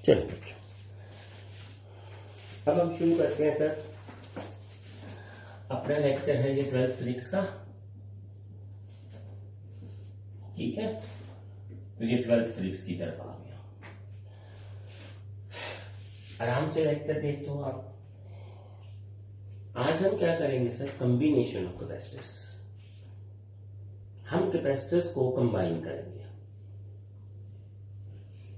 चलिए बच्चों, अब हम शुरू करते हैं सर। अपना लेक्चर है ये 12th फिजिक्स का, ठीक है। तो ये 12th फिजिक्स की तरफ आ गया। आराम से लेक्चर देखते हो आप। आज हम क्या करेंगे सर? Combination of capacitors. हम कैपेसिटर्स को कंबाइन करेंगे।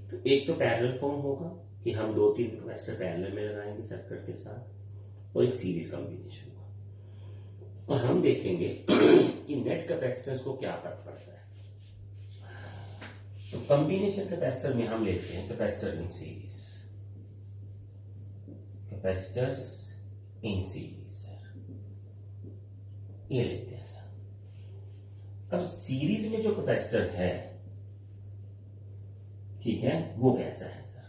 तो एक तो पैरेलल फॉर्म होगा कि हम 2-3 कैपेसिटर पैरेलल में लगाएंगे सर्किट के साथ, और एक सीरीज कॉम्बिनेशन होगा। और हम देखेंगे कि नेट कैपेसिटर्स को क्या फर्क पड़ता है। तो कॉम्बिनेशन कैपेसिटर में हम लेते हैं capacitor in series, capacitors in series sir, ये लेते हैं सर। अब सीरीज में जो कैपेसिटर है, ठीक है, वो कैसा है सर?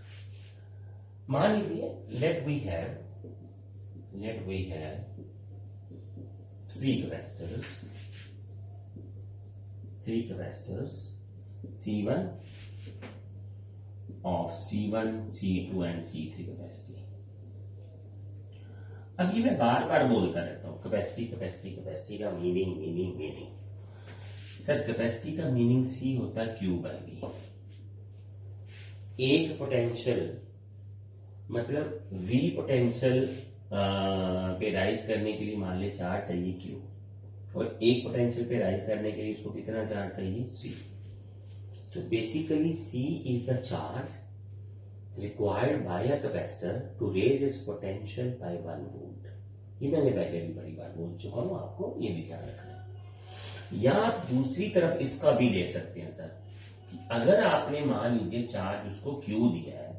मान लीजिए let we have 3 capacitors C1 of C1, C2 and C3 capacity. अब ये मैं बार बार बोलता रहता हूं, कैपेसिटी का मीनिंग सर। कैपेसिटी का मीनिंग C होता है Q/V। एक पोटेंशियल मतलब V पोटेंशियल पे राइज करने के लिए मान ले चार्ज चाहिए Q, और एक पोटेंशियल पे राइज करने के लिए उसको कितना चार्ज चाहिए C। तो basically C is the charge required by a capacitor to raise its potential by 1 volt. ये मैंने पहले भी बड़ी बार बोल चुका हूं, आपको ये भी ध्यान रखना है। या आप दूसरी तरफ इसका भी ले सकते हैं सर, अगर आपने मान लीजिए चार्ज उसको Q दिया है,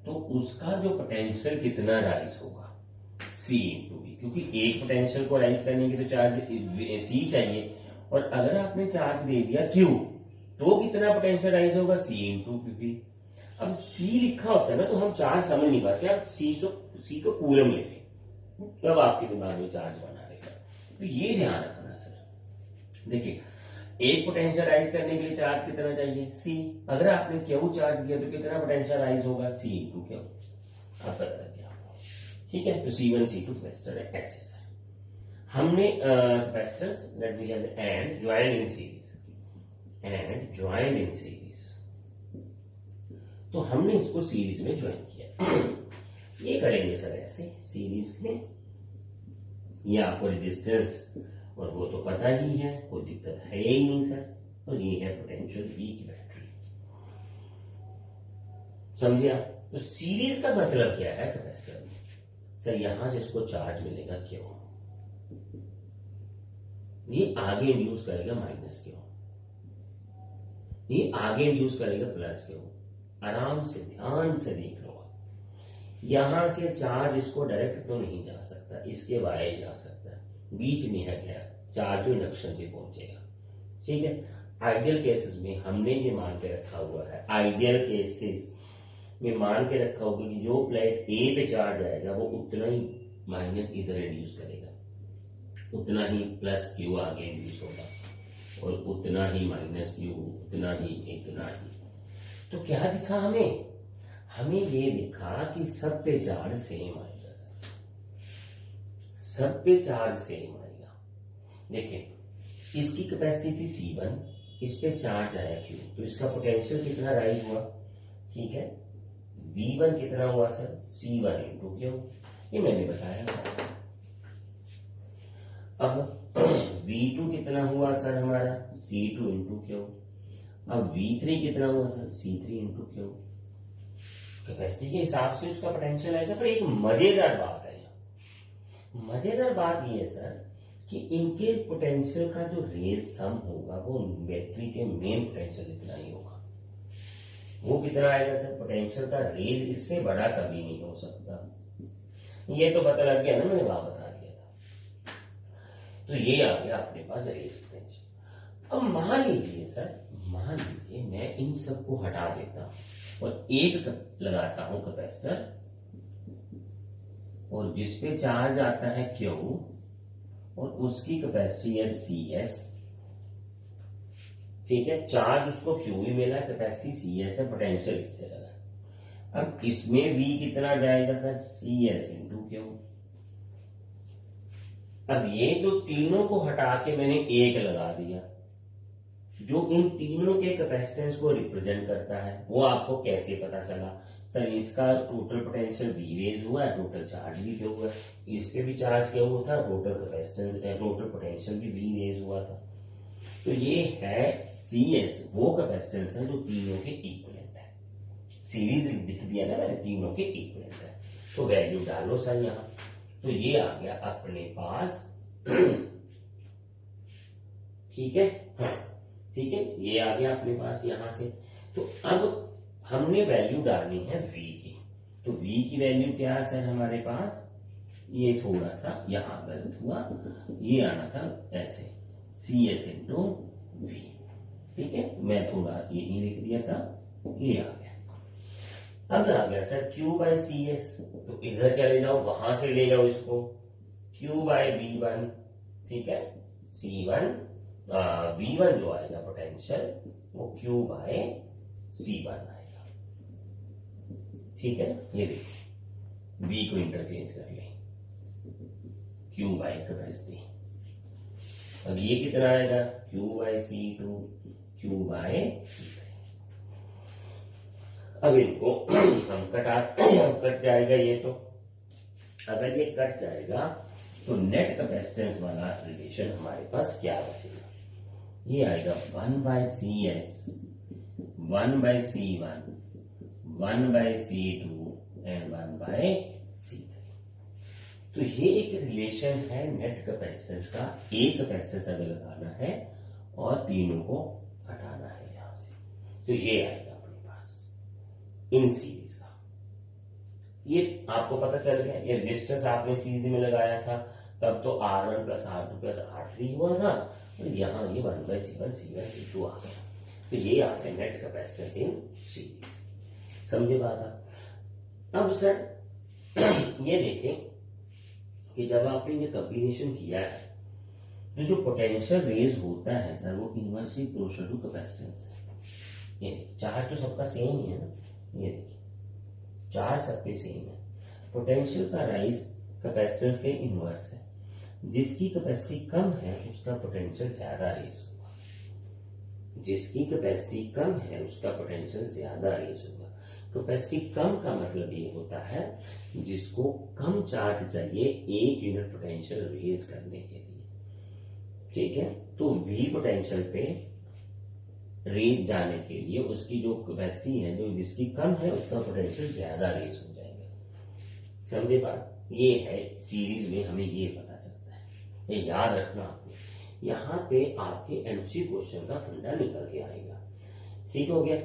तो उसका जो पोटेंशियल कितना राइज होगा C इंटू V, क्योंकि एक पोटेंशियल को राइज करने के तो चार्ज C चाहिए, और अगर आपने चार्ज दे दिया Q तो कितना पोटेंशियल राइज होगा C इंटू V। अब C लिखा होता है ना, तो हम चार्ज समझ नहीं पाते। आप C को कूलम ले लें, तब आपके दिमाग में चार्ज बना रहेगा। तो ये ध्यान रखना सर। देखिए, एक पोटेंशियल राइज करने के लिए चार्ज कितना चाहिए C। अगर आपने Q चार्ज दिया तो कितना पोटेंशियल राइज होगा C इंटू Q। आप पता लग गया, ठीक है। तो C1 C2 कैपेसिटर है ऐसे सर। हमने capacitors that we have and joined in series, तो हमने इसको सीरीज में ज्वाइन किया। ये करेंगे सर ऐसे सीरीज में। ये आपको रेजिस्टेंस और वो तो पता ही है, कोई दिक्कत है ही नहीं सर। और ये है पोटेंशियल V की बैटरी, समझे आप? तो सीरीज का मतलब क्या है कैपेसिटर में सर? यहां से इसको चार्ज मिलेगा Q, ये आगे इंड्यूस करेगा माइनस Q, ये आगे इंड्यूस करेगा प्लस Q। आराम से ध्यान से देख लो आप। यहां से चार्ज इसको डायरेक्ट तो नहीं जा सकता, इसके वाया जा सकता है, बीच में है क्या चार्ज जो इंडक्शन से पहुंचेगा, ठीक है। आइडियल केसेस में हमने ये मान के रखा हुआ है, आइडियल केसेस में मान के रखा होगा कि जो प्लेट A पे चार्ज आएगा वो उतना ही माइनस इधर इंड्यूस करेगा, उतना ही प्लस Q आगे इंड्यूस होगा, और उतना ही माइनस Q, उतना ही, इतना ही। तो क्या दिखा हमें ये दिखा कि सब पे चार्ज सेम आएगा सर, सब पे चार्ज सेम आएगा। देखिए, इसकी कैपेसिटी थी C1, इस पे चार्ज आया Q, तो इसका पोटेंशियल कितना राइज हुआ, ठीक है। V1 कितना हुआ सर? C1 इंटू Q, ये मैंने बताया। अब V2 कितना हुआ सर हमारा? C2 into Q। अब V3 कितना हुआ sir? C3 into Q। Capacity के हिसाब से उसका पोटेंशियल आएगा। पर एक मजेदार बात है यहाँ, मजेदार बात ये है सर कि इनके पोटेंशियल का जो रेज सम होगा वो बैटरी के मेन पोटेंशियल इतना ही होगा। वो कितना आएगा सर? पोटेंशियल का रेज इससे बड़ा कभी नहीं हो सकता। ये तो पता लग गया ना, मैंने वहां बता दिया था। तो ये आ गया अपने पास रेज पोटेंशियल। अब मान लीजिए सर, मान लीजिए मैं इन सबको हटा देता हूं और एक लगाता हूं कैपेसिटर, और जिसपे चार्ज आता है Q और उसकी कैपेसिटी है CS, ठीक है। चार्ज उसको Q ही मिला, कैपेसिटी CS है, पोटेंशियल इससे लगा। अब इसमें V कितना जाएगा सर, CS इंटू क्यू। अब ये तो तीनों को हटा के मैंने एक लगा दिया, जो इन तीनों के कैपेसिटेंस को रिप्रेजेंट करता है। वो आपको कैसे पता चला, सर इसका टोटल पोटेंशियल V रेज हुआ है, टोटल चार्ज भी क्या हुआ है, इस पे भी चार्ज क्या हुआ था, टोटल कैपेसिटेंस टोटल पोटेंशियल भी V रेज हुआ था। तो ये है CS, वो कैपेसिटेंस है जो तीनों के इक्विवेलेंट है। सीरीज लिख दिया ना मैंने, तीनों के इक्विवेलेंट है। तो वैल्यू डालो सर यहाँ, तो ये आ गया अपने पास ठीक है, हाँ ठीक है, ये आ गया अपने पास यहां से। तो अब हमने वैल्यू डालनी है V की। तो V की वैल्यू क्या है सर हमारे पास, ये थोड़ा सा यहां गलत हुआ, ये आना था ऐसे CS इंटू V। ठीक है, मैं थोड़ा यही लिख दिया था, ये आ गया। अब आ गया सर Q बाय CS, तो इधर चले जाओ, वहां से ले जाओ इसको, Q बाय V1, ठीक है, C1 V1 जो आएगा पोटेंशियल वो Q बाय C1 आएगा। ठीक है, ये देखिए V को इंटरचेंज कर ले, Q बाय कैपेसिटी। अब ये कितना आएगा, Q bye C2, Q bye C3। अब इनको हम कट जाएगा ये, तो अगर ये कट जाएगा तो नेट कैपेसिटेंस वाला रिलेशन हमारे पास क्या बचेगा, ये आएगा 1 by CS, 1 by C1, 1 by C2 and 1 by C3। तो ये एक रिलेशन है नेट कैपेसिटेंस का। एक कैपेसिटेंस अगर लगाना है और तीनों को हटाना है यहां से, तो ये आएगा अपने पास इन सीरीज का। ये आपको पता चल गया, ये रेजिस्टेंस आपने सीरीज में लगाया था तब तो R1 plus R2 plus R3 हुआ था, और यहाँ ये 1 बाय C1 C1 C2 आ गया। तो ये आ गया नेट कैपेसिटेंस इन सीरीज। समझे बात। अब सर ये देखें कि जब आपने ये कॉम्बिनेशन किया है तो जो पोटेंशियल रेज होता है सर वो इनवर्सली प्रोपोर्शनल टू कैपेसिटेंस है। ये देखिए चार्ज तो सबका सेम ही है ना, ये देखिए चार्ज सब पे सेम है। पोटेंशियल का राइज कैपेसिटेंस के इनवर्स है, जिसकी कैपेसिटी कम है उसका पोटेंशियल ज्यादा रेज होगा, जिसकी कैपेसिटी कम है उसका पोटेंशियल ज्यादा रेज होगा। कैपेसिटी कम का मतलब ये होता है जिसको कम चार्ज चाहिए 1 यूनिट पोटेंशियल रेज करने के लिए। ठीक है, तो V पोटेंशियल पे रेज जाने के लिए उसकी जो कैपेसिटी है जो जिसकी कम है उसका पोटेंशियल ज्यादा रेज हो जाएगा। समझे बात। ये है सीरीज में हमें ये पता चलता है, ये याद रखना आपने। यहाँ पे आपके एमसी क्वेश्चन का फंडा निकल के आएगा। ठीक हो गया।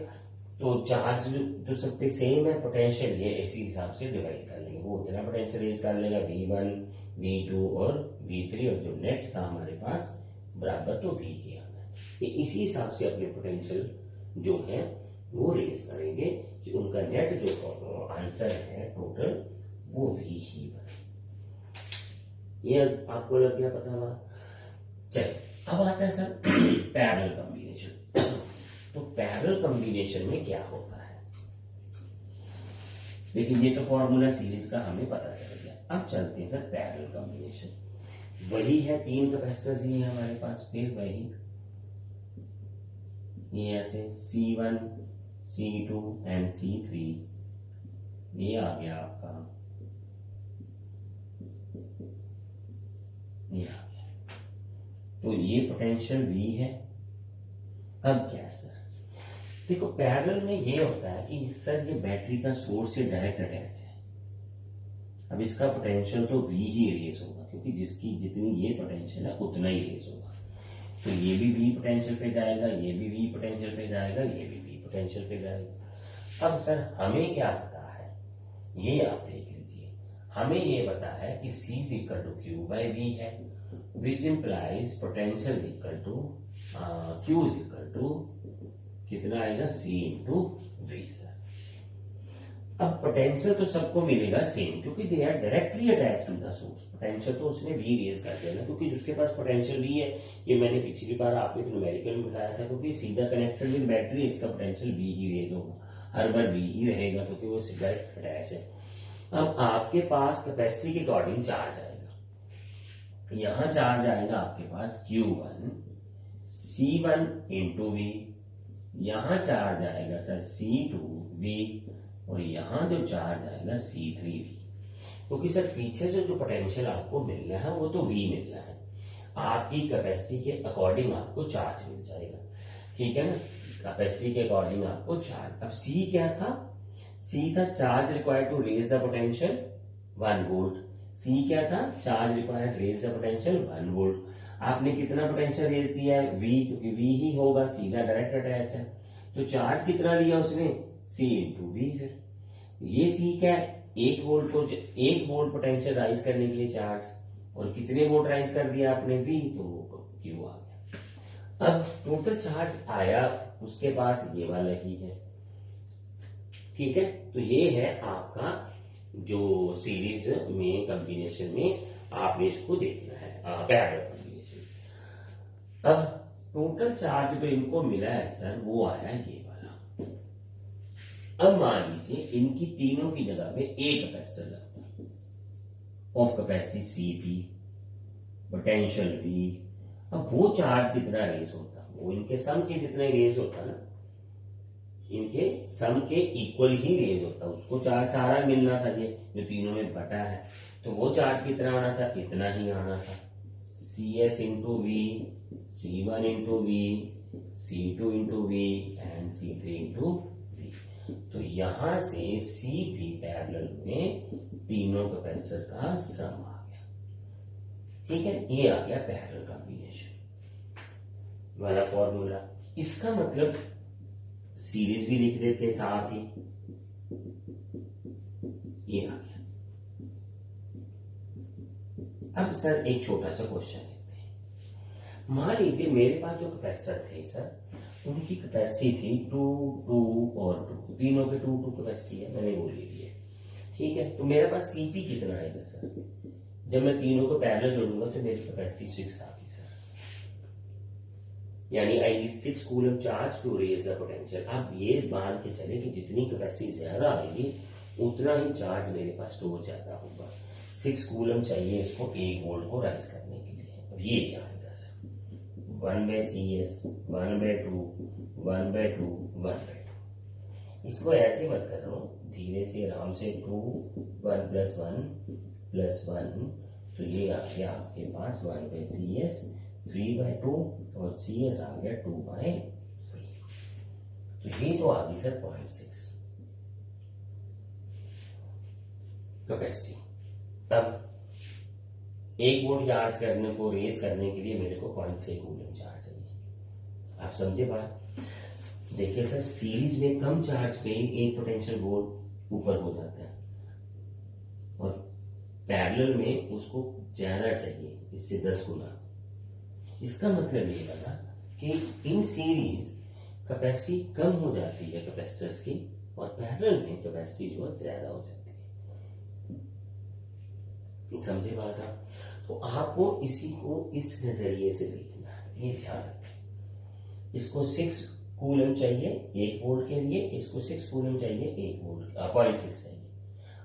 तो चार्ज तो सब पे सेम है, पोटेंशियल ये इसी हिसाब से डिवाइड कर लेंगे, वो उतना पोटेंशियल रेज कर लेगा V1 V2 और V3, और जो नेट था हमारे पास बराबर तो V के आना है। ये इसी हिसाब से अपने पोटेंशियल जो है वो रेज करेंगे कि उनका नेट जो आंसर है टोटल वो V ही बने। ये आपको लग गया पता हुआ। चलिए अब आता है सर पैरेलल कॉम्बिनेशन। तो पैरेलल कॉम्बिनेशन में क्या होता है, देखिए ये तो फॉर्मूला सीरीज का हमें पता चल गया। अब चलते हैं सर पैरेलल कॉम्बिनेशन। वही है 3 कैपेसिटर्स ही है हमारे पास, फिर वही ये ऐसे C1 C2 एंड C3, ये आ गया आपका, ये आ गया। तो ये पोटेंशियल V है। अब क्या है सर, देखो पैरेलल में ये होता है कि सर ये बैटरी का सोर्स से डायरेक्ट अटैच है। अब इसका पोटेंशियल तो V ही रेज होगा, क्योंकि जिसकी जितनी ये पोटेंशियल है उतना ही रेज होगा। तो ये भी V पोटेंशियल पे जाएगा, ये भी V पोटेंशियल पे जाएगा, ये भी V पोटेंशियल पे जाएगा। अब सर हमें क्या पता है, ये आप देख लीजिए। हमें ये पता है कि C is equal to Q by V है, which implies potential equal to Q is equal to कितना आएगा C इंटू V सर। अब पोटेंशियल तो सबको मिलेगा सेम, क्योंकि they are directly attach to the source. Potential तो उसने वी रेज कर दिया ना, क्योंकि जिसके पास पोटेंशियल वी है, ये मैंने पिछली बार आपको एक न्यूमेरिकल में बताया था, क्योंकि सीधा कनेक्टेड विद बैटरी इसका पोटेंशियल वी ही रेज होगा, हर बार वी ही रहेगा, क्योंकि वो डायरेक्ट अटैच है। अब आपके पास कैपेसिटी के अकॉर्डिंग चार्ज आएगा, यहां चार्ज आएगा आपके पास Q1 C1 इंटू वी, यहां चार्ज आएगा सर C2 V, और यहां जो चार्ज आएगा C3 V। क्योंकि सर पीछे से जो पोटेंशियल आपको मिल रहा है वो तो V मिल रहा है, आपकी कैपेसिटी के अकॉर्डिंग आपको चार्ज मिल जाएगा, ठीक है ना, कैपेसिटी के अकॉर्डिंग आपको चार्ज। अब C क्या था, C था charge required to raise the potential 1 volt. C क्या था, charge required raise the potential 1 volt. आपने कितना पोटेंशियल रेज किया है, V, क्योंकि V ही होगा, सीधा डायरेक्ट अटैच है, तो चार्ज कितना लिया उसने, C इंटू वी। फिर ये C क्या है, 1 वोल्ट को 1 वोल्ट पोटेंशियल राइज करने के लिए चार्ज, और कितने वोल्ट राइज कर दिया आपने, V, तो वो Q आ गया। अब टोटल चार्ज आया उसके पास ये वाला ही है, ठीक है। तो ये है आपका जो सीरीज में कॉम्बिनेशन में आपने इसको देखना है, पैरेलल कॉम्बिनेशन। अब टोटल चार्ज तो इनको मिला है सर, वो आया ये वाला। अब मान लीजिए इनकी तीनों की जगह पे एक कैपेसिटर लगता है of capacity Cp, potential V। अब वो चार्ज कितना रेज होता, वो इनके सम के जितना रेज होता ना, इनके सम के इक्वल ही रेज होता, उसको चार्ज सारा मिलना था, ये जो तीनों में बटा है, तो वो चार्ज कितना आना था, इतना ही आना था, Cs into V, C1 into V, C2 into V and C3 into V. तो यहां से Cp पैरेलल में तीनों कैपेसिटर का सम आ गया, ठीक है, ये आ गया पैरेलल कॉम्बिनेशन वाला फॉर्मूला। इसका मतलब सीरीज भी लिख देते साथ ही, ये आ गया। अब सर एक छोटा सा क्वेश्चन लेते हैं। मान लीजिए मेरे पास जो कैपेसिटर थे सर, उनकी कैपेसिटी थी 2 2 और 2, तीनों के 2 2 कैपेसिटी है, मैंने वो ले ली है, ठीक है। तो मेरे पास Cp कितना आएगा सर, जब मैं तीनों को पैरेलल जोड़ूंगा तो मेरी कैपेसिटी 6 आती सर, यानी I need 6 coulomb charge to raise the potential. आप ये मान के चले कि जितनी कैपेसिटी ज्यादा आएगी उतना ही चार्ज मेरे पास स्टोर ज्यादा होगा। 6 कूलम चाहिए इसको 1 वोल्ट को राइज करने के लिए। अब ये क्या आएगा सर, 1/CS 1/2 1/2 1/2। इसको ऐसे मत कर रहा हूं, धीरे से आराम से 2 1 + 1 + 1, तो ये आ गया आपके पास 1/CS 3/2 और CS आ गया 2/3। तो ये तो आ गई सर 0.6 कैपेसिटी। अब 1 वोल्ट चार्ज करने को रेज करने के लिए मेरे को 0.6 कूलम चार्ज चाहिए। आप समझे बात, देखिए सर सीरीज में कम चार्ज पे एक पोटेंशियल वोल्ट ऊपर हो जाता है, और पैरेलल में उसको ज्यादा चाहिए, इससे 10 गुना। इसका मतलब ये लगा कि इन सीरीज कैपेसिटी कम हो जाती है कैपेसिटर्स की, और पैरेलल में कैपेसिटी जो है ज्यादा हो जाती है। समझे बात आप? तो आपको इसी को इस नजरिए से देखना है, ये ध्यान रखें। इसको 6 कूलम चाहिए 1 वोल्ट के लिए, इसको 6 कूलम चाहिए 1 वोल्ट 0.6 चाहिए।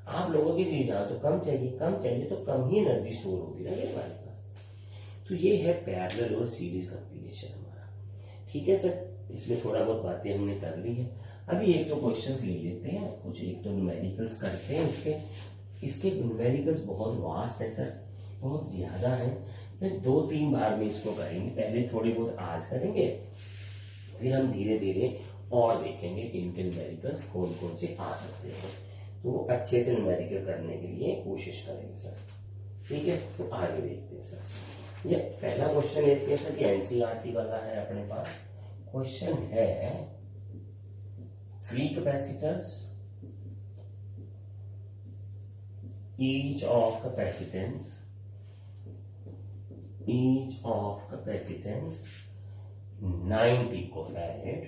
आप लोगों के लिए जहां तो कम चाहिए तो कम ही एनर्जी स्टोर होगी ना हमारे पास। तो ये है पैरेलल और सीरीज कॉम्बिनेशन हमारा, ठीक है सर। इसमें थोड़ा बहुत बातें हमने कर ली है। अभी एक दो क्वेश्चंस ले लेते हैं, कुछ एक तो न्यूमेरिकल्स करते हैं। इसके न्यूमेरिकल्स बहुत वास्ट है सर, बहुत ज्यादा है। मैं 2-3 बार में इसको करेंगे, पहले थोड़ी बहुत आज करेंगे, फिर हम धीरे धीरे और देखेंगे कि इनके न्यूमेरिकल्स कौन कौन से आ सकते हैं। तो वो अच्छे से न्यूमेरिकल करने के लिए कोशिश करेंगे सर, ठीक है। तो आगे देखते हैं सर। ये पहला क्वेश्चन लेते हैं सर, कि एनसीईआरटी वाला है अपने पास। क्वेश्चन है 3 capacitors, each of capacitance 9 picofarad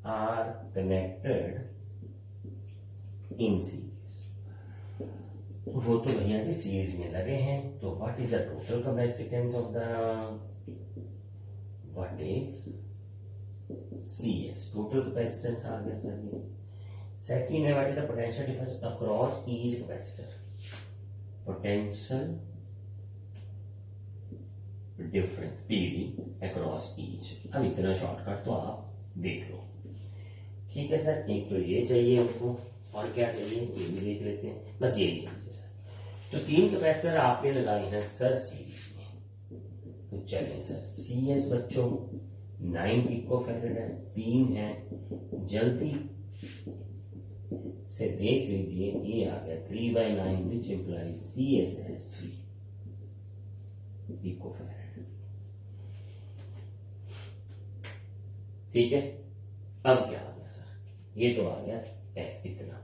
are connected in series, वो तो भैया जी सीरीज में लगे हैं। तो what is the total capacitance of the, what is C S, total capacitance आ गया सर ये। सेकंड है what is the potential difference across each capacitor, potential difference PV across each. अब इतना शॉर्टकट तो आप देख लो, ठीक है सर। एक तो ये चाहिए हमको, और क्या चाहिए ये भी देख लेते हैं, बस यही चाहिए सर। तो 3 कैपेसिटर आपने लगाए हैं सर सीरीज में, तो चलें सर। सी एस बच्चों 9 पिकोफैरेड है, 3 है, जल्दी से देख लीजिए, ये आ गया 3/9 which implies C S as 3 picofarad, ठीक है। अब क्या आ गया सर, ये तो आ गया एस इतना,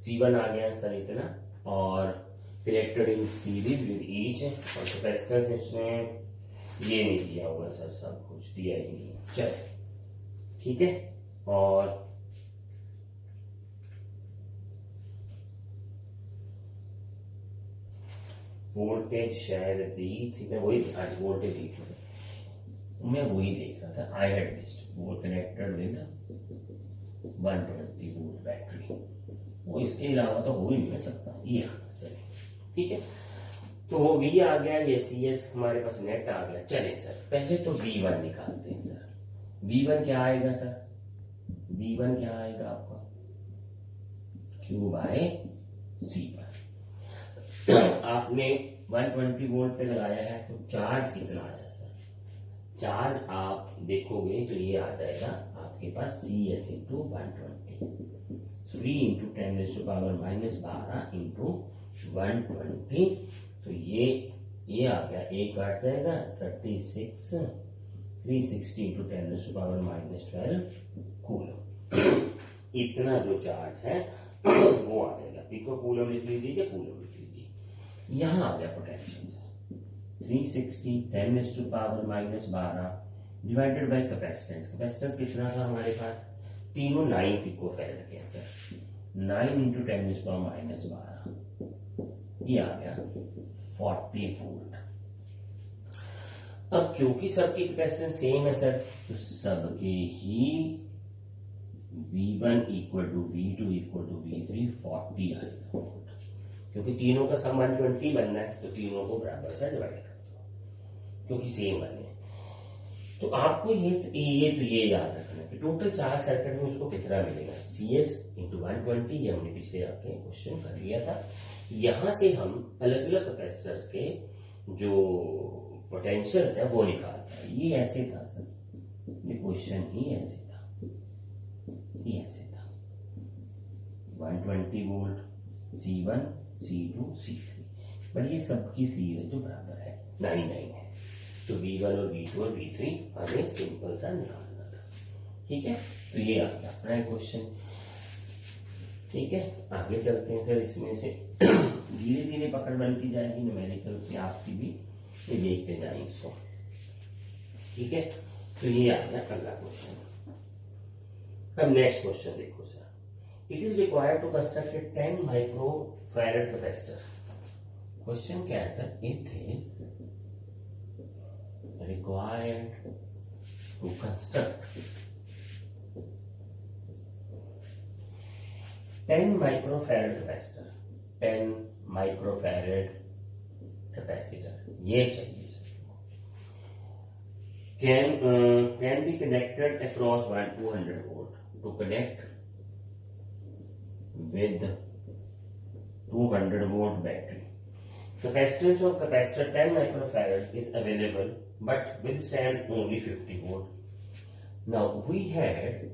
C1 आ गया सर इतना, और connected in series with each, और कैपेसिटेंस इसमें ये नहीं दिया हुआ सर, सब कुछ दिया ही नहीं है, चलो ठीक है। और वोल्टेज शायद दी थी, मैं वही आज वोल्टेज दी थी, मैं वही देख रहा था। आई हैड मिस्ड, वो कनेक्टेड विद 120 वोल्ट बैटरी, वो इसके अलावा तो हो ही नहीं सकता, ये चलिए ठीक है। तो वो V आ गया, ये CS हमारे पास नेट आ गया। चलें सर पहले तो V1 निकालते हैं सर। V1 क्या आएगा सर, V1 क्या आएगा आपका Q/C1। आपने 120 वोल्ट पे लगाया है, तो चार्ज कितना आया सर, चार्ज आप देखोगे तो ये आ जाएगा आपके पास CS इंटू 120, 3 इंटू 10⁻⁻12 इंटू 120, तो ये आ गया, एक काट जाएगा 36, 360 इंटू 10⁻12 कूलम। इतना जो चार्ज है वो आ जाएगा। पिको कूलम लिख लीजिए या कूलम लिख लीजिए। यहां आ गया potential sir 360 10⁻12 divided by capacitance. Capacitance कितना था हमारे पास, तीनों 9 पिको फैरेड के सर, 9 इंटू 10⁻12, ये आ गया 40 वोल्ट। अब क्योंकि सबकी कैपेसिटेंस सेम है सर, तो सबके ही V1 equal to V2 equal to V3 40 आएगा वोल्ट, क्योंकि तीनों का सम 120 बनना है, तो तीनों को बराबर से डिवाइड कर दो क्योंकि सेम बने। तो आपको ये याद रखना है कि टोटल चार्ज सर्किट में उसको कितना मिलेगा, CS इंटू 120, ये हमने पिछले आपके क्वेश्चन कर लिया था। यहां से हम अलग अलग कैपेसिटर्स के जो पोटेंशियल्स है वो निकालते हैं। ये ऐसे था सर, ये क्वेश्चन ही ऐसे था, ये ऐसे था 120 वोल्ट C1 C2 C3, पर ये सबकी सी है जो बराबर है 99 है, तो V1 और V2 और V3 हमें सिंपल सा निकालना था, ठीक है। तो ये आ गया अपना क्वेश्चन, ठीक है। आगे चलते हैं सर, इसमें से धीरे धीरे पकड़ बनती जाएगी न्यूमेरिकल की आपकी भी, ये देखते जाएंगे इसको, ठीक है। तो ये आ गया अगला क्वेश्चन। अब नेक्स्ट क्वेश्चन देखो sir, it is required to construct a 10 microfarad capacitor. Question क्या है sir, it is required to construct 10 microfarad capacitor, 10 microfarad capacitor ये चाहिए, can be connected across 200 volt to connect with 200 volt battery. Capacitance of capacitor 10 microfarad is available but withstand only 50 volt. Now we had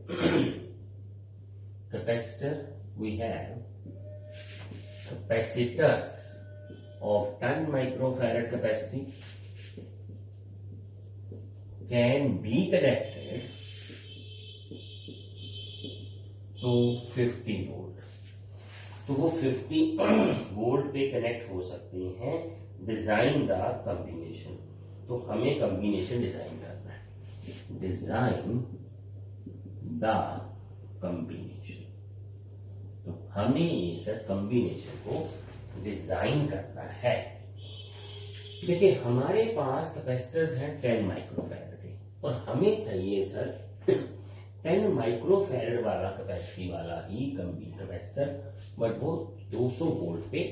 capacitors of 10 microfarad capacity can be connected to 50 volt. तो वो 50 volt पे connect हो सकते हैं। Design the combination, तो हमें combination design करना है, डिजाइन द कॉम्बिनेशन, तो हमें ये सर कॉम्बिनेशन को डिजाइन करना है। देखिए हमारे पास कैपेसिटर्स हैं 10 माइक्रोफैराड के और हमें चाहिए सर 10 माइक्रोफैराड वाला कैपेसिटी वाला ही कैपेसिटर, बट वो 200 वोल्ट पे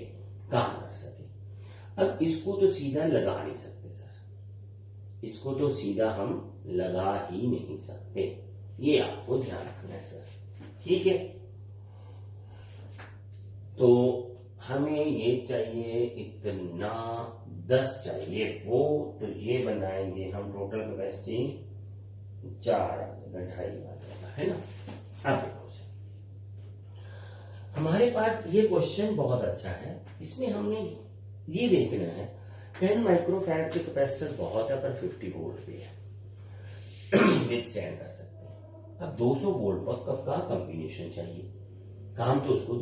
काम कर सके। अब इसको तो सीधा लगा नहीं सकते सर, इसको तो सीधा हम लगा ही नहीं सकते, ये आपको ध्यान रखना है सर, ठीक है। तो हमें ये चाहिए इतना 10 चाहिए वो, तो ये बनाएंगे हम टोटल कैपेसिटी 4 2.5 है ना। अब देखो सर हमारे पास ये क्वेश्चन बहुत अच्छा है, इसमें हमने ये देखना है 10 माइक्रोफैराड के कैपेसिटर बहुत है पर 50 वोल्ट पे है, विथस्टैंड कर सकते हैं। अब 200 वोल्ट पर कब का कॉम्बिनेशन चाहिए, काम तो उसको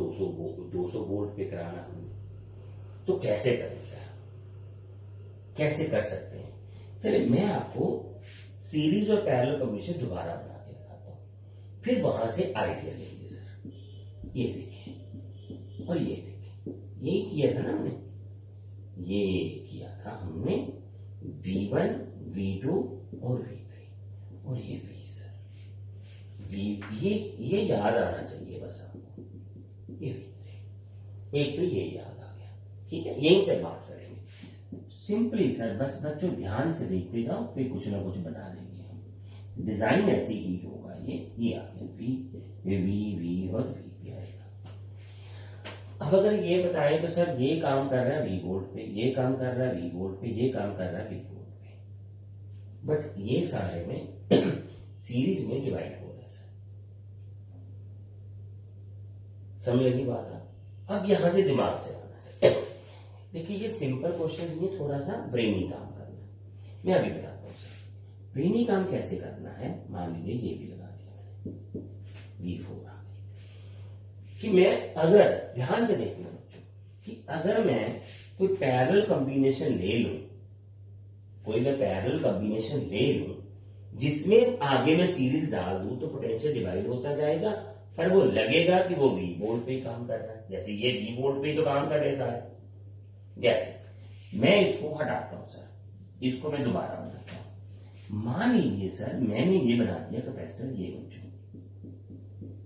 200 वोल्ट पे कराना हमने, तो कैसे करें सर, कैसे कर सकते हैं। चलिए मैं आपको सीरीज और पैरेलल कॉम्बिनेशन दोबारा बना के दिखाता हूं, फिर वहां से आइडिया लेंगे सर। ये देखिए और ये देखिए, यही किया था ना हमने, ये किया था हमने V1 V2 और V3 और ये V सर, ये याद आना चाहिए बस आपको, ये V3 एक तो ये याद आ गया, ठीक है। यहीं से बात करेंगे सिंपली सर, बस बच्चों ध्यान से देखते जाओ, फिर कुछ ना कुछ बना देंगे हम, डिजाइन ऐसे ही होगा। ये आ गया V और V भी आएगा। अब अगर ये बताए तो सर ये काम कर रहा है V वोल्ट पे, ये काम कर रहा है V वोल्ट पे, ये काम कर रहा है V वोल्ट पे, बट ये सारे में सीरीज में डिवाइड हो रहा है सर, समझ लगी बात है। अब यहां से दिमाग चलाना सर, देखिए ये सिंपल क्वेश्चन में थोड़ा सा ब्रेनी काम करना है, मैं अभी बताता हूँ सर। ब्रेनी काम कैसे करना है, मान लीजिए ये भी लगा दिया मैंने V4 आ गई, कि मैं अगर ध्यान से देखना बच्चों कि अगर मैं कोई पैरेलल कॉम्बिनेशन ले लूं, कोई मैं पैरेलल कॉम्बिनेशन ले लूं जिसमें आगे मैं सीरीज डाल दूं, तो पोटेंशियल डिवाइड होता जाएगा, पर वो लगेगा कि वो V वोल्ट पे काम कर रहा है, जैसे ये V वोल्ट पे तो काम कर रहे हैं सारे। जैसे मैं इसको हटाता हूं सर, इसको मैं दोबारा बनाता हूं, मान लीजिए सर मैंने ये बना दिया कैपेसिटर, ये बच्चों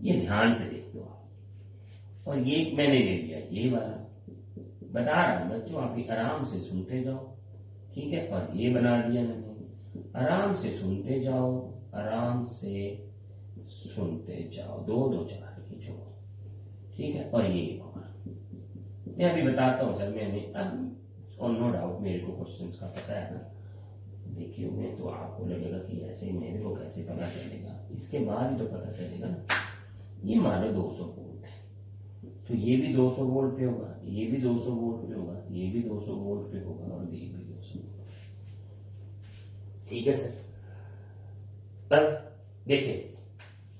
ये ध्यान से देख लो आप, और ये मैंने ले लिया ये वाला, बता रहा हूं बच्चों आप ये आराम से सुनते जाओ, ठीक है। और ये बना दिया मैंने, आराम से सुनते जाओ, आराम से सुनते जाओ, 2 2 4 की जोड़, ठीक है। और ये एक और मैं अभी बताता हूं सर, मैंने अब और नो डाउट मेरे को क्वेश्चंस का पता है ना, देखिए मैं तो आपको लगेगा कि ऐसे मेरे को कैसे पता चलेगा, इसके बाद ही तो पता चलेगा ना। ये मानो 200 वोल्ट है, तो ये भी 200 वोल्ट पे होगा, ये भी 200 वोल्ट पे होगा, ये भी 200 वोल्ट पे होगा, और ये भी 200 वोल्ट, ठीक है सर। अब देखिए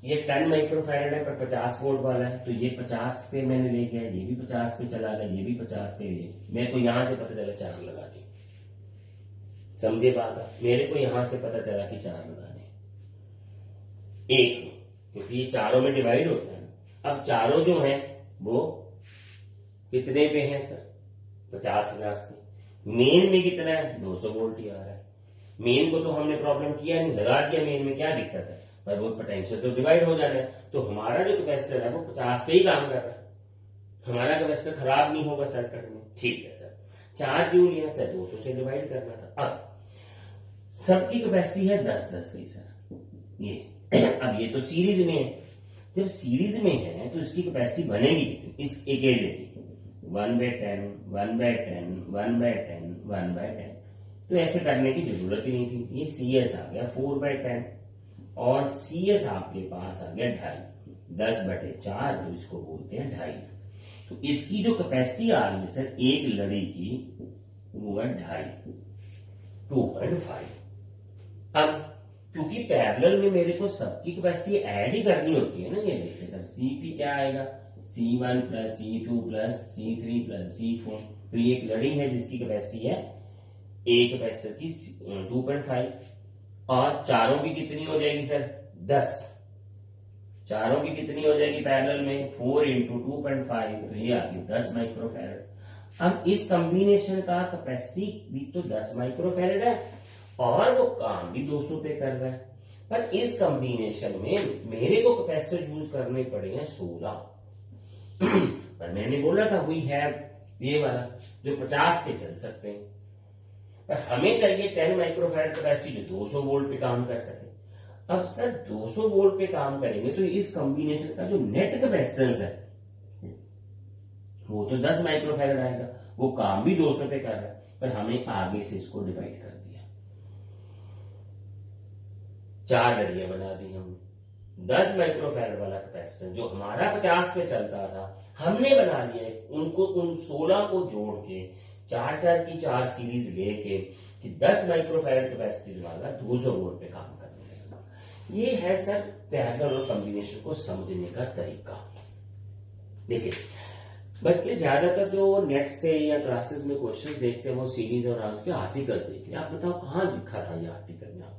ये 10 माइक्रोफैराड है पर 50 वोल्ट वाला है, तो ये 50 पे मैंने ले गया, ये भी 50 पे चला गया, ये भी 50 पे, ये मेरे को यहां से पता चला 4 लगाने, समझे बात, मेरे को यहां से पता चला कि 4 लगाने एक, क्योंकि ये चारों में डिवाइड होता है। अब चारों जो हैं वो कितने पे हैं सर, 50 पे, मेन में कितना है 200 वोल्ट ही आ रहा है, मेन को तो हमने प्रॉब्लम किया नहीं, लगा दिया मेन में, क्या दिक्कत है, पर वो पोटेंशियल तो डिवाइड हो जाना है, तो हमारा जो कैपेसिटर है वो 50 पे ही काम कर रहा है, हमारा कैपेसिटर खराब नहीं होगा सर्किट में, ठीक है सर। 4 क्यों लिया सर, 200 से डिवाइड करना था। अब सबकी कैपेसिटी है 10-10 की सर, ये अब ये तो सीरीज में है, जब सीरीज में है तो इसकी कैपेसिटी बनेगी कितनी, इस एक एरिया की 1/10 1/10 1/10 1/10, तो ऐसे करने की जरूरत ही नहीं थी। ये CS आ गया 4/10 और CS आपके पास आ गया 2.5, 10/4, तो इसको बोलते हैं 2.5। तो इसकी जो कैपेसिटी आ रही है सर एक लड़ी की, वो है 2.5 2.5। अब क्योंकि पैरेलल में मेरे को सबकी कैपेसिटी ऐड ही करनी होती है ना, ये देखिए सर CP क्या आएगा, C1 + C2 + C3 + C4, तो ये एक लड़ी है जिसकी कैपेसिटी है एक कैपेसिटर की 2.5, और चारों की कितनी हो जाएगी सर 10, चारों की कितनी हो जाएगी पैरेलल में, 4 इंटू 2.5, तो ये आ गई 10 माइक्रोफैरड। अब इस कॉम्बिनेशन का कैपेसिटी भी तो 10 माइक्रोफैरड है और वो काम भी 200 पे कर रहा है, पर इस कॉम्बिनेशन में मेरे को कैपेसिटर यूज करने पड़े हैं 16। पर मैंने बोला था वी हैव ये वाला जो 50 पे चल सकते हैं, पर हमें चाहिए 10 माइक्रोफैरड कैपेसिटी जो 200 वोल्ट पे काम कर सके। अब सर 200 वोल्ट पे काम करेंगे तो इस कॉम्बिनेशन का जो नेट कैपेसिटेंस है वो तो 10 माइक्रोफैरड आएगा, वो काम भी 200 पे कर रहा है, पर हमें आगे से इसको डिवाइड कर दिया, 4 लड़ियां बना दी हमने। 10 माइक्रोफैरड वाला कैपेसिटर जो हमारा 50 पे चलता था हमने बना लिया है, उनको उन 16 को जोड़ के 4 की 4 सीरीज लेके कि 10 माइक्रोफैरड कैपेसिटी वाला 200 वोल्ट पे काम करने लगा। ये है सर पैरेलल और कॉम्बिनेशन को समझने का तरीका। देखिए बच्चे ज्यादातर जो नेट से या क्लासेस में क्वेश्चन देखते हैं वो सीरीज और उसके आर्टिकल्स देखते हैं। आप बताओ कहां लिखा था ये आर्टिकल में आपको?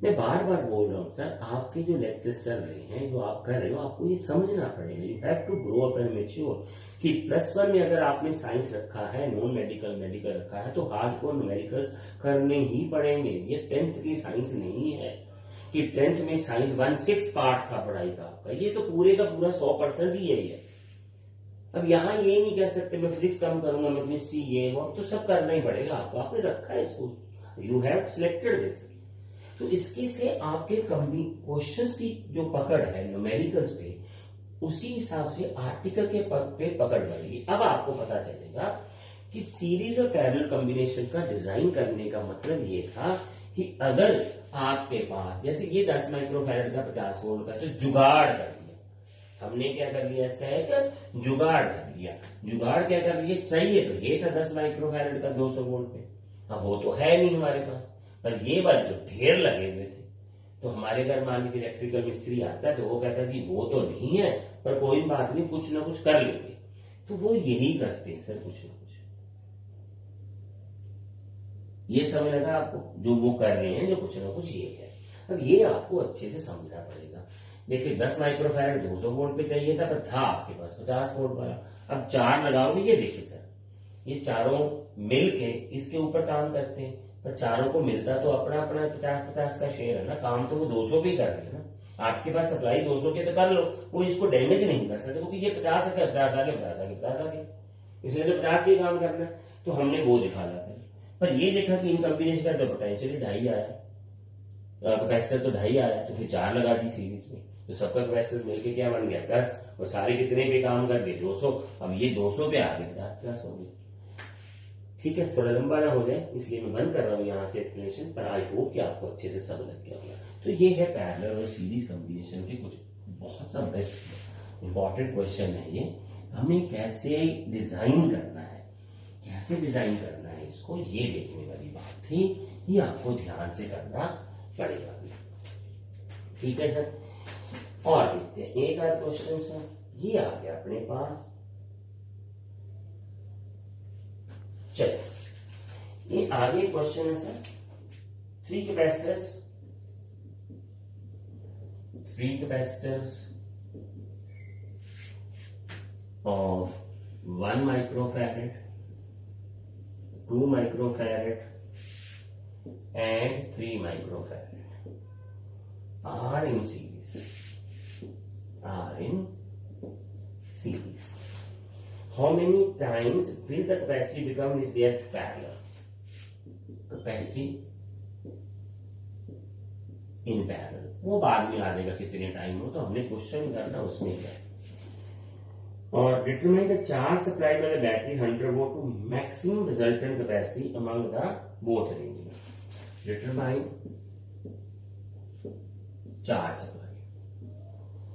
मैं बार बार बोल रहा हूं सर, आपके जो लेक्चर्स चल रहे हैं, जो आप कर रहे हो, आपको ये समझना पड़ेगा। You have to grow up and mature कि +1 में अगर आपने साइंस रखा है, नॉन मेडिकल मेडिकल रखा है, तो हार्डकोर न्यूमेरिकल्स करने ही पड़ेंगे। ये 10th की साइंस नहीं है कि 10th में साइंस 1/6 पार्ट था पढ़ाई का आपका, ये तो पूरे का पूरा 100% ही यही है। अब यहाँ ये नहीं कह सकते मैं फिजिक्स कम करूंगा, मैं केमिस्ट्री ये वो, तो सब करना ही पड़ेगा आपको, आपने रखा है इसको, यू हैव सिलेक्टेड दिस। तो इसके से आपके क्वेश्चंस की जो पकड़ है न्यूमेरिकल्स पे, उसी हिसाब से आर्टिकल के पे पकड़ बढ़ेगी। अब आपको पता चलेगा कि सीरीज और पैरेलल कॉम्बिनेशन का डिजाइन करने का मतलब ये था कि अगर आपके पास जैसे ये 10 माइक्रोफैरड का 50 वोल्ट का, तो जुगाड़ कर लिया हमने, क्या कर लिया इसका एक जुगाड़ कर लिया। जुगाड़ क्या कर लिया, चाहिए तो ये था 10 माइक्रोफैरड का 200 वोल्ट पे, अब वो तो है नहीं हमारे पास, पर ये बल्ब तो ढेर लगे हुए थे। तो हमारे घर मान लीजिए इलेक्ट्रिकल मिस्त्री आता है तो वो कहता है कि वो तो नहीं है, पर कोई बात नहीं, कुछ ना कुछ कर लेंगे। तो वो यही करते हैं सर, कुछ ना कुछ। ये समझ लगा आपको, जो वो कर रहे हैं, जो कुछ ना कुछ ये है। अब ये आपको अच्छे से समझना पड़ेगा। देखिए 10 माइक्रोफैरड 200 वोल्ट पे चाहिए था, पर था आपके पास 50 वोल्ट वाला। अब 4 लगाओगे, ये देखिए सर, ये चारों मिल के इसके ऊपर काम करते हैं, पर चारों को मिलता तो अपना अपना 50-50 का शेयर है ना, काम तो वो 200 पे ही कर रहे हैं ना। आपके पास सप्लाई 200 के तो कर लो, वो इसको डैमेज नहीं कर सकते, क्योंकि ये 50 है, 50 आगे 50 आगे 50 आगे, इसलिए तो 50 के काम करना है। तो हमने वो दिखाया था, पर ये देखा कि इन कॉम्बिनेशन का तो पोटेंशियल 2.5 आया, कैपेसिटर तो 2.5 आया, तो फिर 4 लगा दी सीरीज में, तो सबका कैपेसिटर मिलके क्या बन गया 10, और सारे कितने पे काम कर दिए 200। अब ये 200 पे आ गए 50 हो गए। ठीक है, थोड़ा लंबा ना हो जाए इसलिए मैं बंद कर रहा हूँ यहाँ से एक्सप्लेनेशन, पर आई होप कि आपको अच्छे से समझ लग गया होगा। तो ये है पैरेलल और सीरीज कॉम्बिनेशन के कुछ बहुत सा बेस्ट इंपॉर्टेंट क्वेश्चन है ये। हमें कैसे डिजाइन करना है, कैसे डिजाइन करना है इसको, ये देखने वाली बात थी, ये आपको ध्यान से करना पड़ेगा। ठीक है सर, और देखते हैं एक और क्वेश्चन सर, ये आ गया अपने पास। चलिए ये आगे क्वेश्चन है sir, 3 capacitors of 1 microfarad, 2 microfarad and 3 microfarad are in series. How many times will the capacity become if they are parallel? Capacity in parallel, वो बाद में आ जाएगा कितने टाइम हो, तो हमने क्वेश्चन करना उसमें क्या है। और determine the charge supplied by the battery 100 watt to maximum resultant capacity among the both arrangements. Determine charge supply.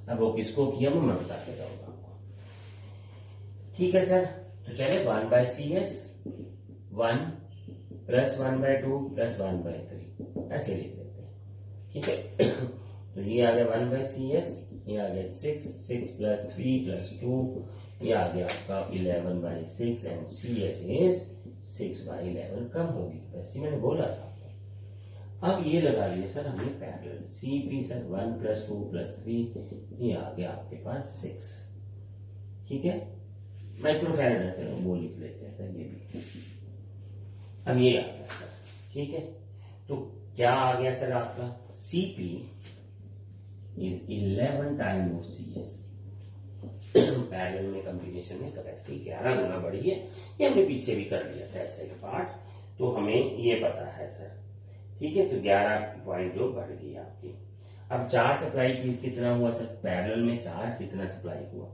अब वो किसको किया मैं बता देता हूँ आपको। ठीक है सर, तो चले 1/CS 1 + 1/2 + 1/3 ऐसे लिख देते हैं। ठीक है, तो ये आ गया 1/CS, ये आ गया 6 + 3 + 2, ये आ गया आपका 11/6 एंड CS इज 6/11 कम होगी, वैसे मैंने बोला था। अब ये लगा दिया सर हमने पैरेलल, CP सर 1 + 2 + 3, ये आ गया आपके पास 6। ठीक है, माइक्रोफैरड है, चलो वो लिख लेते हैं सर ये भी। अब ये आ गया सर, ठीक है, तो क्या आ गया सर आपका CP is 11 time of CS। Parallel में कॉम्बिनेशन में कैपेसिटी 11 गुना बढ़ी है, ये हमने पीछे भी कर लिया था ऐसा एक पार्ट, तो हमें ये पता है सर। ठीक है, तो 11 पॉइंट जो बढ़ गई आपकी। अब चार्ज सप्लाई कितना हुआ सर, पैरेलल में चार्ज कितना सप्लाई हुआ,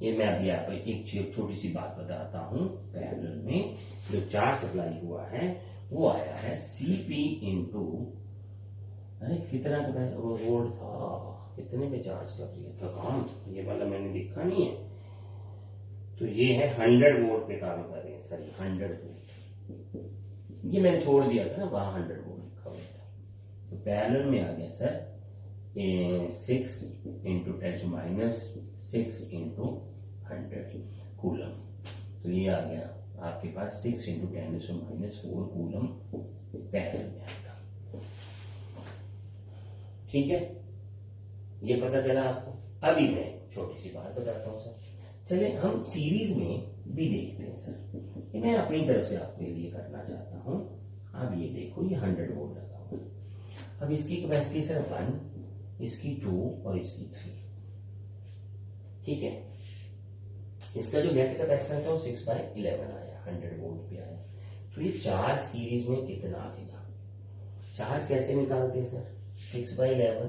ये मैं अभी आपको एक छोटी सी बात बताता हूं। पैरेलल में जो चार्ज सप्लाई हुआ है वो आया है CP इंटू, अरे कितना वोल्ट था, कितने पे चार्ज कर दिया था काम, ये वाला मैंने लिखा नहीं है, तो ये है 100 वोल्ट पे काम कर रहे हैं सर, 100 वोल्ट, ये मैंने छोड़ दिया था ना, वहां 100 वोल्ट लिखा हुआ था। तो पैरेलल में आ गया सर 6 × 10⁻6 × 100 कूलम, तो ये आ गया आपके पास 6 × 10⁻4 कूलम पैरेलल में आएगा। ठीक है, ये पता चला आपको। अभी मैं छोटी सी बात बताता हूँ सर, चलिए हम सीरीज में भी देखते हैं सर, ये मैं अपनी तरफ से आपके लिए करना चाहता हूँ। अब ये देखो, ये 100 वोल्ट लगा हुआ है, अब इसकी कैपेसिटी सर 1, इसकी 2 और इसकी 3। ठीक है, इसका जो नेट कैपेसिटेंस है वो 6/11 आया, 100 वोल्ट पे आया। तो ये चार्ज सीरीज में कितना आएगा, चार्ज कैसे निकालते हैं सर, 6/11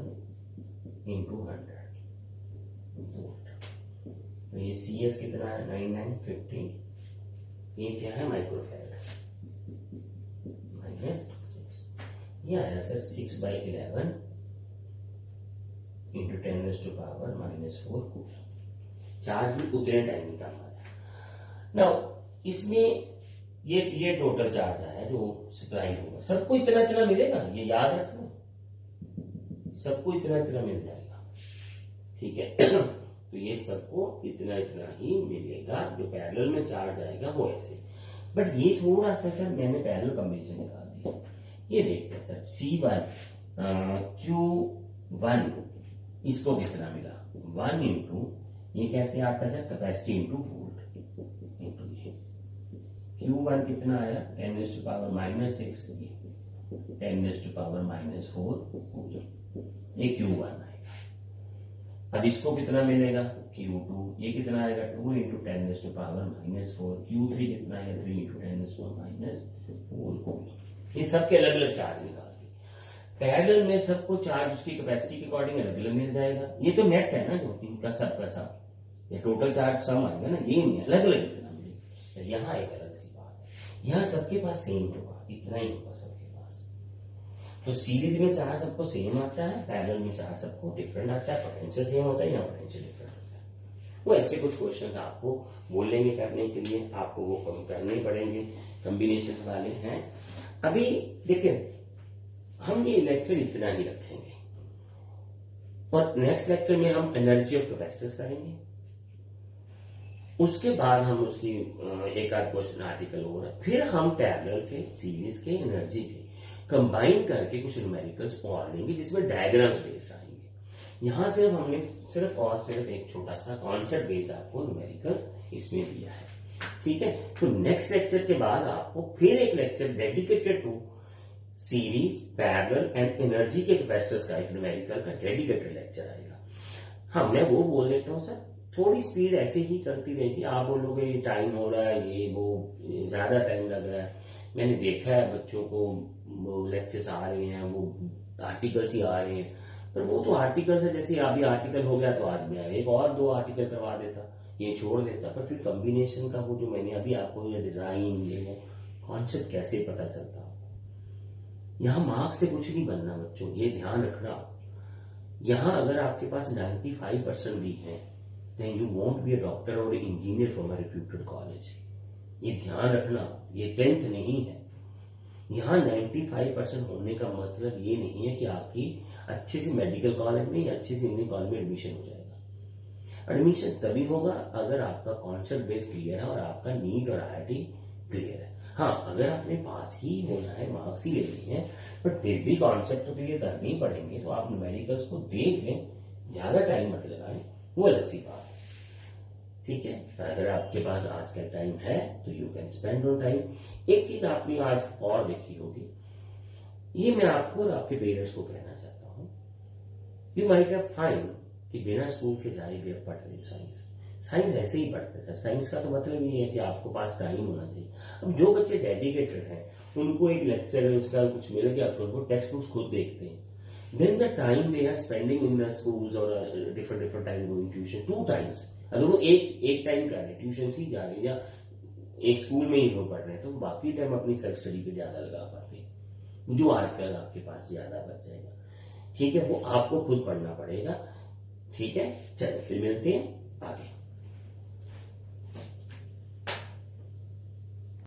× 100 वोल्ट, तो ये CS कितना है 9950, ये क्या है माइक्रोफैरड -6, ये आया सर 6/11 × 10⁻⁻4 कूलम। चार्ज भी उतने टाइम का हमारा। नाउ इसमें ये टोटल चार्ज आया जो सप्लाई होगा, सबको इतना इतना मिलेगा, ये याद रखना, सबको इतना इतना मिल जाएगा। ठीक है, तो ये सबको इतना इतना ही मिलेगा, जो पैरेलल में चार्ज आएगा वो ऐसे। बट ये थोड़ा सा सर मैंने पैरेलल कॉम्बिनेशन निकाल दिया, ये देखते हैं सर C1 Q1 इसको कितना मिला, 1 × ये कैसे आता है sir, capacity into volt into ये, Q1 कितना आया 10⁻⁻6 10⁻⁻4 कूलम, ये Q1 आएगा। अब इसको कितना मिलेगा Q2, ये कितना आएगा 2 × 10⁻⁻4, Q3 कितना आएगा 3 × 10⁻⁴ कूलम। ये सबके अलग अलग चार्ज निकाल दिए। पैरेलल में सबको चार्ज उसकी कैपेसिटी के अकॉर्डिंग अलग अलग मिल जाएगा। ये तो नेट है ना, जो इनका सबका सब, ये टोटल चार्ज सम आएगा ना, ये नहीं अलग अलग इतना मिलेगा। यहाँ एक अलग सी बात है, यहाँ सबके पास सेम होगा, इतना ही होगा सबके पास। तो सीरीज में चार्ज सबको सेम आता है, पैरेलल में चार्ज सबको डिफरेंट आता है, पोटेंशियल सेम होता है, यहाँ पोटेंशियल डिफरेंट होता है। वो ऐसे कुछ क्वेश्चंस आपको बोलेंगे करने के लिए, आपको वो करने पड़ेंगे, कॉम्बिनेशन वाले हैं। अभी देखिए हम ये लेक्चर इतना ही रखेंगे और नेक्स्ट लेक्चर में हम एनर्जी ऑफ कैपेसिटर्स करेंगे। उसके बाद हम उसकी एक आध क्वेश्चन आर्टिकल हो रहा है, फिर हम पैरेलल के, सीरीज के, एनर्जी के कंबाइन करके कुछ न्यूमेरिकल्स और लेंगे जिसमें डायग्राम्स बेस्ड आएंगे। यहां सिर्फ हमने सिर्फ एक छोटा सा कॉन्सेप्ट बेस्ड आपको न्यूमेरिकल इसमें दिया है। ठीक है, तो नेक्स्ट लेक्चर के बाद आपको फिर एक lecture dedicated to series, parallel and energy के कैपेसिटर्स का एक न्यूमेरिकल का डेडिकेटेड लेक्चर आएगा। हाँ, मैं वो बोल देता हूँ सर, थोड़ी स्पीड ऐसे ही चलती रहेगी। आप बोलोगे ये टाइम हो रहा है, ये वो ज्यादा टाइम लग रहा है। मैंने देखा है बच्चों को लेक्चर्स आ रहे हैं, वो आर्टिकल्स ही आ रहे हैं, पर वो तो आर्टिकल्स है, जैसे अभी आर्टिकल हो गया तो आज मैं एक और 2 आर्टिकल करवा देता, ये छोड़ देता, पर फिर कॉम्बिनेशन का वो जो मैंने अभी आपको डिजाइन, ये वो कॉन्सेप्ट कैसे पता चलता। यहाँ मार्क्स से कुछ नहीं बनना बच्चों, ये ध्यान रखना। यहाँ अगर आपके पास 95% भी है, then you won't be a doctor or engineer from a reputed college. ये ध्यान रखना, ये 10th नहीं है। यहाँ 95% होने का मतलब ये नहीं है कि आपकी अच्छे से मेडिकल कॉलेज में या अच्छे से इंजीनियरिंग कॉलेज में एडमिशन हो जाएगा। एडमिशन तभी होगा अगर आपका कॉन्सेप्ट बेस क्लियर है और आपका नीट और IIT क्लियर है। हाँ, अगर आपने पास ही होना है, मार्क्स ही लेने हैं, बट फिर भी कॉन्सेप्ट तो क्लियर करने ही पड़ेंगे, तो आप न्यूमेरिकल्स को देख लें, ज्यादा टाइम मत लगाएं, वो अलग सी बात है। ठीक है, अगर आपके पास आज का टाइम है तो you can spend on time. एक चीज आपने आज और देखी होगी, ये मैं आपको और आपके पेरेंट्स को कहना चाहता हूं, यू माइट हैव फाइंड कि बिना स्कूल के जाए भी आप पढ़ रहे हो साइंस, साइंस ऐसे ही पढ़ते हैं सर। साइंस का तो मतलब ये है कि आपको पास टाइम होना चाहिए। अब जो बच्चे डेडिकेटेड हैं, उनको एक लेक्चर है उसका कुछ मिल गया तो उनको टेक्स्ट बुक्स खुद देखते हैं, then the time they are spending in the schools और different different time going tuition 2 times। अगर वो एक टाइम कर रहे हैं, ट्यूशन ही जा रहे हैं या एक स्कूल में ही वो पढ़ रहे हैं, तो बाकी टाइम अपनी सेल्फ स्टडी पे ज्यादा लगा पाते हैं, जो आजकल आपके पास ज्यादा बच जाएगा। ठीक है, वो आपको खुद पढ़ना पड़ेगा। ठीक है, चलो फिर मिलते हैं आगे।